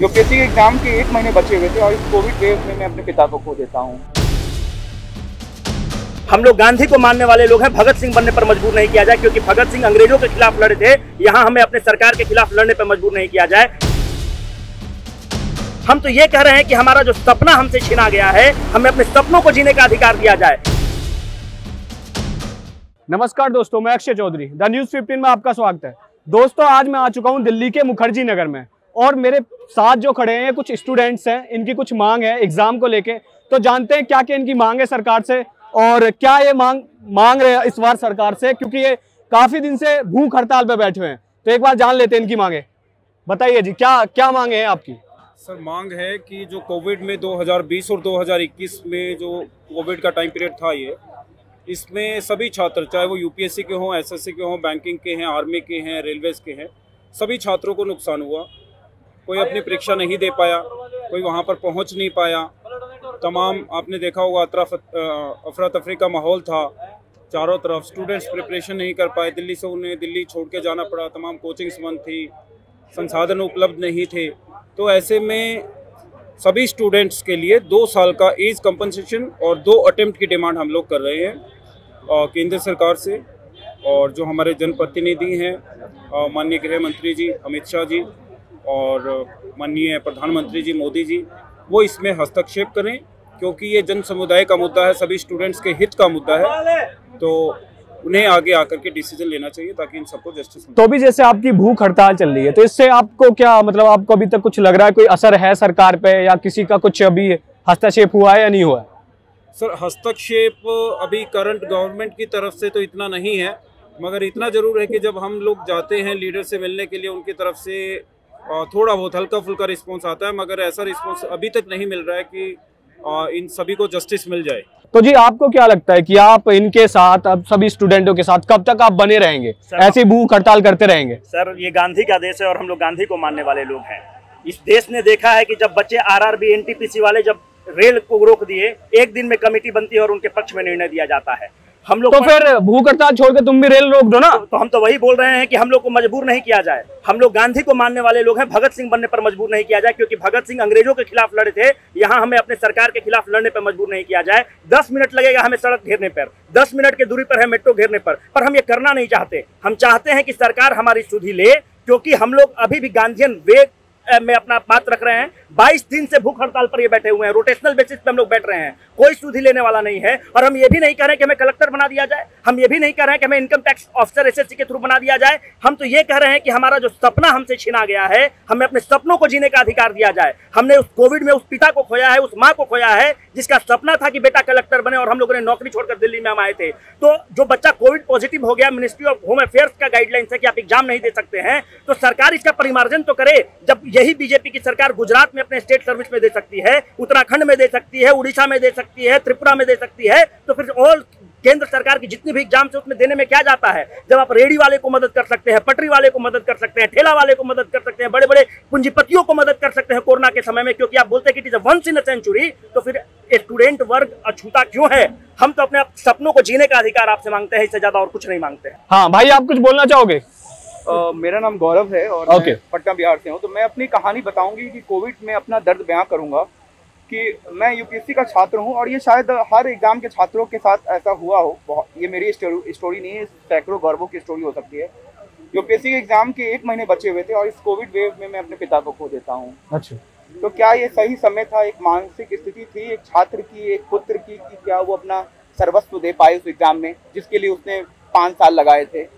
UPSC के exam के 1 महीने बचे हुए थे और इस कोविड वेव में मैं अपने पिता को खो देता हूँ। हम लोग गांधी को मानने वाले लोग हैं, भगत सिंह बनने पर मजबूर नहीं किया जाए, क्योंकि भगत सिंह अंग्रेजों के खिलाफ लड़े थे। यहाँ हमें अपने सरकार के खिलाफ लड़ने पर मजबूर नहीं किया जाए। हम तो ये कह रहे हैं कि हमारा जो सपना हमसे छीना गया है, हमें अपने सपनों को जीने का अधिकार दिया जाए। नमस्कार दोस्तों, मैं अक्षय चौधरी, द न्यूज़ 15 में आपका स्वागत है। दोस्तों, आज मैं आ चुका हूं दिल्ली के मुखर्जी नगर में और मेरे साथ जो खड़े हैं कुछ स्टूडेंट्स हैं। इनकी कुछ मांग है एग्जाम को लेके, तो जानते हैं क्या क्या इनकी मांग है सरकार से और क्या ये मांग रहे हैं इस बार सरकार से, क्योंकि ये काफी दिन से भूख हड़ताल पे बैठे हुए हैं। तो एक बार जान लेते हैं इनकी मांगे। बताइए जी, क्या क्या मांगे हैं आपकी? सर, मांग है कि जो कोविड में 2020 और 2021 में जो कोविड का टाइम पीरियड था, इसमें सभी छात्र, चाहे वो यूपीएससी के हों, एसएससी के हों, बैंकिंग के हैं, आर्मी के हैं, रेलवेज के हैं, सभी छात्रों को नुकसान हुआ। कोई अपनी परीक्षा नहीं दे पाया, कोई वहाँ पर पहुँच नहीं पाया। तमाम आपने देखा होगा अफरा तफरी का माहौल था चारों तरफ। स्टूडेंट्स प्रिपरेशन नहीं कर पाए, दिल्ली से उन्हें दिल्ली छोड़ के जाना पड़ा। तमाम कोचिंग्स बंद थी, संसाधन उपलब्ध नहीं थे। तो ऐसे में सभी स्टूडेंट्स के लिए 2 साल का एज कंपनसेशन और 2 अटेम्प्ट की डिमांड हम लोग कर रहे हैं केंद्र सरकार से। और जो हमारे जनप्रतिनिधि हैं, माननीय गृह मंत्री जी अमित शाह जी और माननीय प्रधानमंत्री जी मोदी जी, वो इसमें हस्तक्षेप करें, क्योंकि ये जन समुदाय का मुद्दा है, सभी स्टूडेंट्स के हित का मुद्दा है। तो उन्हें आगे आकर के डिसीजन लेना चाहिए ताकि इन सबको जस्टिस मिले। तो भी जैसे आपकी भूख हड़ताल चल रही है, तो इससे आपको क्या मतलब, आपको अभी तक कुछ लग रहा है, कोई असर है सरकार पे या किसी का कुछ अभी हस्तक्षेप हुआ है या नहीं हुआ है? सर, हस्तक्षेप अभी करंट गवर्नमेंट की तरफ से तो इतना नहीं है, मगर इतना जरूर है कि जब हम लोग जाते हैं लीडर से मिलने के लिए, उनकी तरफ से थोड़ा बहुत हल्का फुल्का रिस्पॉन्स आता है, मगर ऐसा रिस्पॉन्स अभी तक नहीं मिल रहा है कि इन सभी को जस्टिस मिल जाए। तो जी, आपको क्या लगता है कि आप इनके साथ, अब सभी स्टूडेंटों के साथ कब तक आप बने रहेंगे, ऐसी भूख हड़ताल करते रहेंगे? सर, ये गांधी का देश है और हम लोग गांधी को मानने वाले लोग हैं। इस देश ने देखा है कि जब बच्चे आरआरबी एनटीपीसी वाले जब रेल को रोक दिए, एक दिन में कमेटी बनती है और उनके पक्ष में निर्णय दिया जाता है। हम लोग तो फिर भूख हड़ताल छोड़ के तुम भी रेल रोक दो ना। तो हम तो वही बोल रहे हैं कि हम लोग को मजबूर नहीं किया जाए। हम लोग गांधी को मानने वाले लोग हैं, भगत सिंह बनने पर मजबूर नहीं किया जाए, क्योंकि भगत सिंह अंग्रेजों के खिलाफ लड़े थे। यहाँ हमें अपने सरकार के खिलाफ लड़ने पर मजबूर नहीं किया जाए। 10 मिनट लगेगा हमें सड़क घेरने पर, 10 मिनट की दूरी पर है मेट्रो घेरने पर हम ये करना नहीं चाहते। हम चाहते हैं कि सरकार हमारी सुधि ले, क्योंकि हम लोग अभी भी गांधीयन वेग में अपना बात रख रहे हैं। 22 दिन से भूख हड़ताल पर ये बैठे हुए हैं, रोटेशनल बेसिस पे हम लोग बैठ रहे हैं, कोई सुधि लेने वाला नहीं है। और हम ये भी नहीं कह रहे कि हमें कलेक्टर बना दिया जाए, हम ये भी नहीं कह रहे हैं कि हमें इनकम टैक्स ऑफिसर एसएससी के थ्रू बना दिया जाए। हम तो ये कह रहे हैं कि हमारा जो सपना हमसे छीना गया है, हमें अपने सपनों को जीने का अधिकार दिया जाए। हमने उस कोविड में उस पिता को खोया है, उस माँ को खोया है, जिसका सपना था कि बेटा कलेक्टर बने, और हम लोगों ने नौकरी छोड़कर दिल्ली में हम आए थे। तो जो बच्चा कोविड पॉजिटिव हो गया, मिनिस्ट्री ऑफ होम अफेयर्स का गाइडलाइंस है कि आप एग्जाम नहीं दे सकते हैं, तो सरकार इसका परिमार्जन तो करे। जब यही बीजेपी की सरकार गुजरात में अपने स्टेट सर्विस में दे सकती है, उत्तराखंड में दे सकती है, उड़ीसा में दे सकती है, त्रिपुरा में दे सकती है, तो फिर ऑल केंद्र सरकार की जितनी भी एग्जाम से उसमें देने में क्या जाता है? जब आप रेडी वाले को मदद कर सकते हैं, पटरी वाले को मदद कर सकते हैं, ठेला वाले को मदद कर सकते हैं, बड़े बड़े पूंजीपतियों को मदद कर सकते हैं कोरोना के समय में, क्योंकि आप बोलते हैं कि it is once in a century, तो फिर स्टूडेंट वर्ग अछूता क्यों है? हम तो अपने सपनों को जीने का अधिकार आपसे मांगते हैं, इससे ज्यादा और कुछ नहीं मांगते हैं। हाँ भाई, आप कुछ बोलना चाहोगे? मेरा नाम गौरव है और मैं पटना बिहार से हूँ। तो मैं अपनी कहानी बताऊंगी कि कोविड में अपना दर्द बयां करूंगा कि मैं यूपीएससी का छात्र हूं और ये शायद हर एग्जाम के छात्रों के साथ ऐसा हुआ हो। ये मेरी स्टोरी नहीं है, सैकड़ों गौरवों की स्टोरी हो सकती है। यूपीएससी के एग्जाम के 1 महीने बचे हुए थे और इस कोविड वेव में मैं अपने पिता को खो देता हूँ। अच्छा, तो क्या ये सही समय था? एक मानसिक स्थिति थी एक छात्र की, एक पुत्र की, कि क्या वो अपना सर्वस्व दे पाए उस एग्जाम में जिसके लिए उसने 5 साल लगाए थे?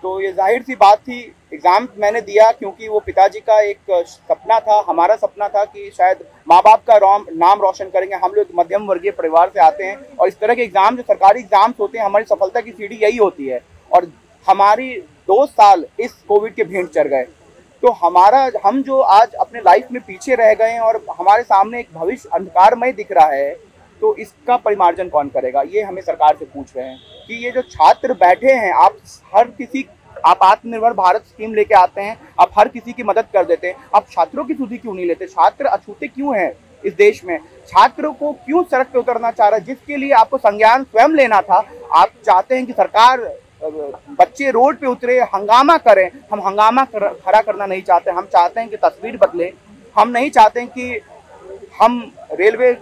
तो ये जाहिर सी बात थी, एग्ज़ाम मैंने दिया क्योंकि वो पिताजी का एक सपना था, हमारा सपना था कि शायद माँ बाप का नाम रोशन करेंगे। हम लोग मध्यम वर्गीय परिवार से आते हैं और इस तरह के एग्ज़ाम, जो सरकारी एग्ज़ाम्स होते हैं, हमारी सफलता की सीढ़ी यही होती है। और हमारी 2 साल इस कोविड के भेंट चढ़ गए, तो हम जो आज अपने लाइफ में पीछे रह गए हैं और हमारे सामने एक भविष्य अंधकारमय दिख रहा है, तो इसका परिमार्जन कौन करेगा? ये हमें सरकार से पूछ रहे हैं कि ये जो छात्र बैठे हैं, आप आत्मनिर्भर भारत स्कीम लेके आते हैं, आप हर किसी की मदद कर देते हैं, आप छात्रों की सुधि क्यों नहीं लेते? छात्र अछूते क्यों हैं इस देश में? छात्रों को क्यों सड़क पे उतरना चाह रहा है? जिसके लिए आपको संज्ञान स्वयं लेना था, आप चाहते हैं कि सरकार बच्चे रोड पे उतरे, हंगामा करें। हम हंगामा खड़ा करना नहीं चाहते, हम चाहते हैं कि तस्वीर बदले। हम नहीं चाहते कि हम रेलवे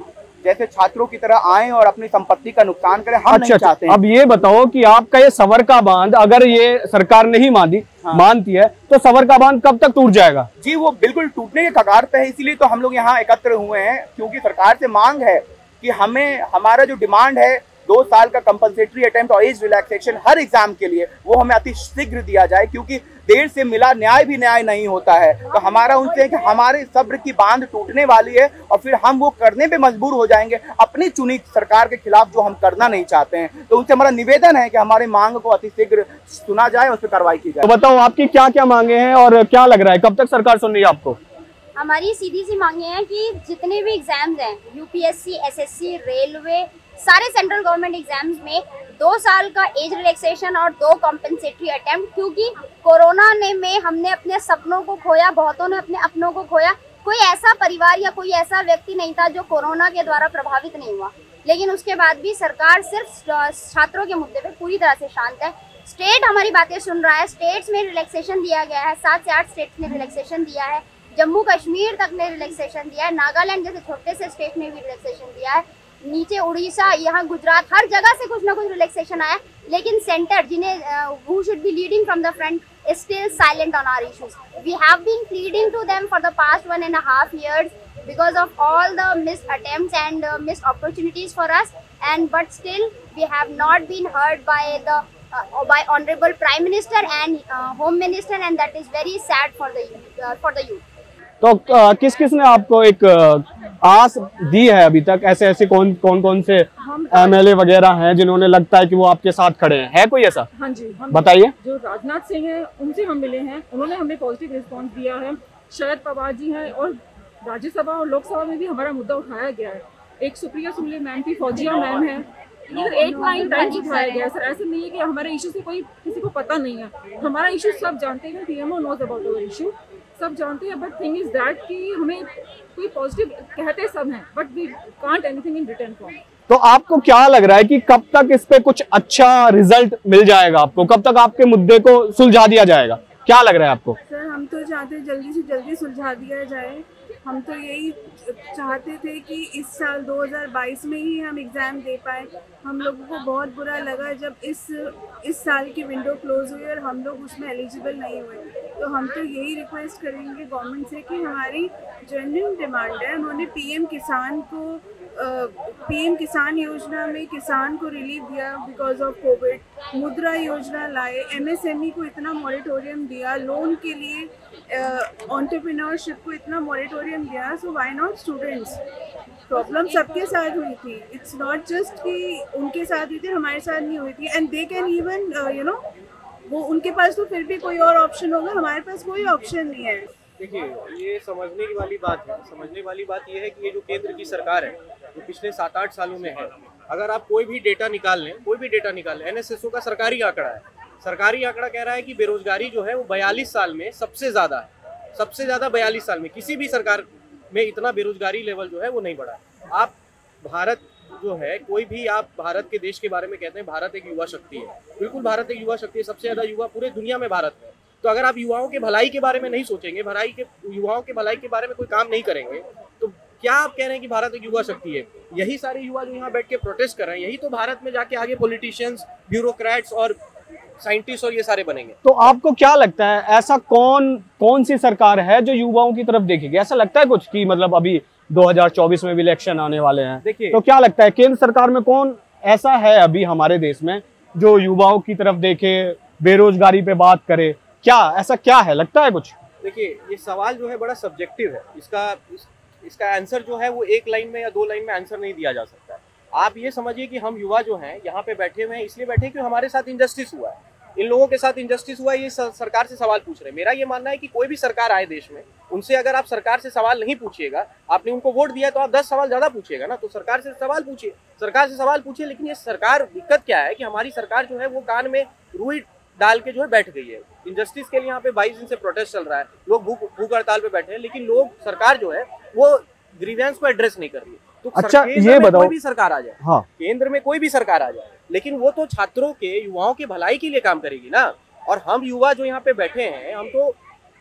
जैसे छात्रों की तरह आएं और अपनी संपत्ति का नुकसान करें, हम नहीं चाहते हैं। अब ये बताओ कि आपका ये सवर का बांध अगर ये सरकार नहीं मानती है तो सवर का बांध कब तक टूट जाएगा? जी वो बिल्कुल टूटने के कगार पे है, इसीलिए तो हम लोग यहाँ एकत्र हुए हैं, क्योंकि सरकार से मांग है कि हमें हमारा जो डिमांड है 2 साल का कंपलसेटरी अटेम्प्ट और एज रिलैक्सेशन हर एग्जाम के लिए, वो हमें अति शीघ्र दिया जाए, क्योंकि देर से मिला न्याय भी न्याय नहीं होता है। तो हमारा उनसे है कि हमारे सब्र की बांध टूटने वाली है और फिर हम वो करने पे मजबूर हो जाएंगे अपनी चुनी सरकार के खिलाफ जो हम करना नहीं चाहते हैं। तो उनसे हमारा निवेदन है कि हमारी मांग को अति शीघ्र सुना जाए और उस पर कार्रवाई की जाए। तो बताओ आपकी क्या क्या मांगे हैं और क्या लग रहा है कब तक सरकार सुन रही है आपको? हमारी सीधी सी मांगे हैं कि जितने भी एग्जाम्स हैं यूपीएससी, एसएससी, रेलवे, सारे सेंट्रल गवर्नमेंट एग्जाम्स में 2 साल का एज रिलैक्सेशन और 2 कॉम्पेंसेटरी अटेम्प्ट, क्योंकि कोरोना में हमने अपने सपनों को खोया, बहुतों ने अपने अपनों को खोया। कोई ऐसा परिवार या कोई ऐसा व्यक्ति नहीं था जो कोरोना के द्वारा प्रभावित नहीं हुआ, लेकिन उसके बाद भी सरकार सिर्फ छात्रों के मुद्दे पे पूरी तरह से शांत है। स्टेट हमारी बातें सुन रहा है, स्टेट्स में रिलैक्सेशन दिया गया है, 7 से 8 स्टेट्स ने रिलैक्सेशन दिया है, जम्मू कश्मीर तक ने रिलैक्सेशन दिया है, नागालैंड जैसे छोटे से स्टेट ने भी रिलैक्सेशन दिया है, नीचे उड़ीसा, यहाँ गुजरात, हर जगह से कुछ ना कुछ रिलैक्सेशन आया, लेकिन सेंटर जिन्हें who should be leading from the front is still silent on our issues. We have been pleading to them for the past 1.5 years because of all the missed attempts and missed opportunities for us, and but still we have not been heard by the by Honorable Prime Minister and Home Minister, and that is very sad for the youth. तो किस किस ने आपको एक आस दी है अभी तक? ऐसे कौन से एमएलए वगैरह हैं जिन्होंने लगता है कि वो आपके साथ खड़े हैं? है कोई ऐसा? हाँ जी, हम बताइए। जो राजनाथ सिंह हैं उनसे हम मिले हैं, उन्होंने हमें पॉजिटिव रिस्पांस दिया है। शरद पवार जी हैं और राज्यसभा और लोकसभा में भी हमारा मुद्दा उठाया गया है। एक सुप्रिया सुले मैम थी, फौजिया मैम है, इधर 8-9 टाइम्स उठाया गया है। सर ऐसे नहीं है कि हमारे इशू से कोई किसी को पता नहीं है, हमारा इशू सब जानते हैं, PMO knows about our issue, सब जानते हैं। बट थिंग इज दैट कि हमें कोई पॉजिटिव कहते सब हैं, but we can't anything in return form. तो आपको क्या लग रहा है कि कब तक इस पे कुछ अच्छा रिजल्ट मिल जाएगा आपको? कब तक आपके मुद्दे को सुलझा दिया जाएगा? क्या लग रहा है आपको? सर हम तो चाहते हैं जल्दी से जल्दी सुलझा दिया जाए। हम तो यही चाहते थे कि इस साल 2022 में ही हम एग्ज़ाम दे पाए। हम लोगों को बहुत बुरा लगा जब इस साल की विंडो क्लोज हुई और हम लोग उसमें एलिजिबल नहीं हुए। तो हम तो यही रिक्वेस्ट करेंगे गवर्नमेंट से कि हमारी जेन्युइन डिमांड है। उन्होंने पीएम किसान योजना में किसान को रिलीफ दिया बिकॉज ऑफ कोविड, मुद्रा योजना लाए, एमएसएमई को इतना मॉरेटोरियम दिया, लोन के लिए एंटरप्रेन्योरशिप को इतना मॉरेटोरियम दिया। So why not students? Problem सबके साथ हुई थी, इट्स नॉट जस्ट कि उनके साथ हुई थी, हमारे साथ नहीं हुई थी। एंड दे कैन इवन वो उनके पास तो फिर भी कोई और ऑप्शन होगा, हमारे पास कोई ऑप्शन नहीं है। देखिए ये समझने वाली बात ये है कि ये जो केंद्र की सरकार है जो पिछले 7-8 सालों में है, अगर आप कोई भी डेटा निकाल लें, एनएसएसओ का सरकारी आंकड़ा है, सरकारी आंकड़ा कह रहा है कि बेरोजगारी जो है वो 42 साल में सबसे ज़्यादा है, सबसे ज़्यादा 42 साल में किसी भी सरकार में इतना बेरोजगारी लेवल जो है वो नहीं बढ़ा है। आप भारत जो है, कोई भी आप भारत के देश के बारे में कहते हैं भारत एक युवा शक्ति है, बिल्कुल भारत एक युवा शक्ति है, सबसे ज़्यादा युवा पूरे दुनिया में भारत में। तो अगर आप युवाओं के भलाई के बारे में नहीं सोचेंगे, युवाओं के भलाई के बारे में कोई काम नहीं करेंगे, तो क्या आप कह रहे हैं कि भारत एक युवा शक्ति है? यही सारे युवा जो यहाँ बैठ के प्रोटेस्ट कर रहे हैं, यही तो भारत में जाके आगे पॉलिटिशियंस, ब्यूरोक्रेट्स और साइंटिस्ट और ये सारे बनेंगे। तो आपको क्या लगता है ऐसा कौन सी सरकार है जो युवाओं की तरफ देखेगी? ऐसा लगता है कुछ कि मतलब अभी 2024 में भी इलेक्शन आने वाले हैं, देखिए तो क्या लगता है केंद्र सरकार में कौन ऐसा है अभी हमारे देश में जो युवाओं की तरफ देखे, बेरोजगारी पे बात करे? ऐसा क्या है, लगता है कुछ? देखिए ये सवाल जो है बड़ा सब्जेक्टिव है, इसका आंसर जो है वो एक लाइन में या 2 लाइन में आंसर नहीं दिया जा सकता। आप ये समझिए कि हम युवा जो हैं यहाँ पे बैठे हुए हैं इसलिए बैठे हैं कि हमारे साथ इनजस्टिस हुआ है, इन लोगों के साथ इनजस्टिस हुआ है, ये सरकार से सवाल पूछ रहे हैं। मेरा ये मानना है कि कोई भी सरकार आए देश में, उनसे अगर आप सरकार से सवाल नहीं पूछिएगा, आपने उनको वोट दिया तो आप 10 सवाल ज़्यादा पूछिएगा ना, तो सरकार से सवाल पूछिए। लेकिन ये सरकार, दिक्कत क्या है कि हमारी सरकार जो है वो कान में रुई डाल के जो है बैठ गई है। इनजस्टिस के लिए यहाँ पे 22 दिन से प्रोटेस्ट चल रहा है, लोग भूख हड़ताल पे बैठे हैं, लेकिन सरकार जो है वो ग्रीवेंस को एड्रेस नहीं कर रही है। तो अच्छा ये बताओ, कोई भी सरकार आ जाए, हाँ, केंद्र में कोई भी सरकार आ जाए, लेकिन वो तो छात्रों के, युवाओं के भलाई के लिए काम करेगी ना। और हम युवा जो यहाँ पे बैठे हैं, हम तो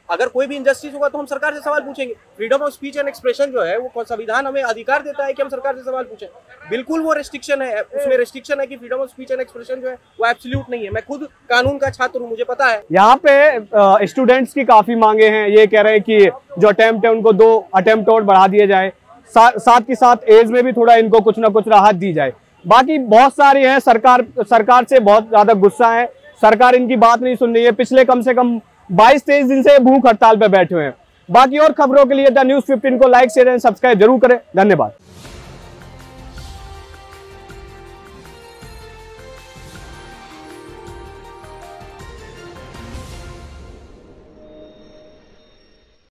अगर कोई भी इनजस्टिस होगा तो हम सरकार से सवाल पूछेंगे। Freedom of speech and expression जो है वो संविधान हमें अधिकार देता है कि हम सरकार से सवाल पूछें। बिल्कुल वो रेस्ट्रिक्शन है, उसमें रेस्ट्रिक्शन है कि freedom of speech and expression जो है वो एब्सोल्यूट नहीं है। मैं खुद कानून का छात्र हूँ, मुझे पता है। यहाँ पे स्टूडेंट्स की काफी मांगे हैं। ये कह रहे हैं कि जो अटेम्प्ट है उनको 2 अटेम्प्ट और बढ़ा दिए जाए, साथ के साथ एज में भी थोड़ा इनको कुछ ना कुछ राहत दी जाए। बाकी बहुत सारी है, सरकार से बहुत ज्यादा गुस्सा है, सरकार इनकी बात नहीं सुन रही है। पिछले कम से कम 22-23 दिन से भूख हड़ताल पे बैठे हुए हैं। बाकी और खबरों के लिए द न्यूज़ 15 को लाइक शेयर एंड सब्सक्राइब जरूर करें। धन्यवाद।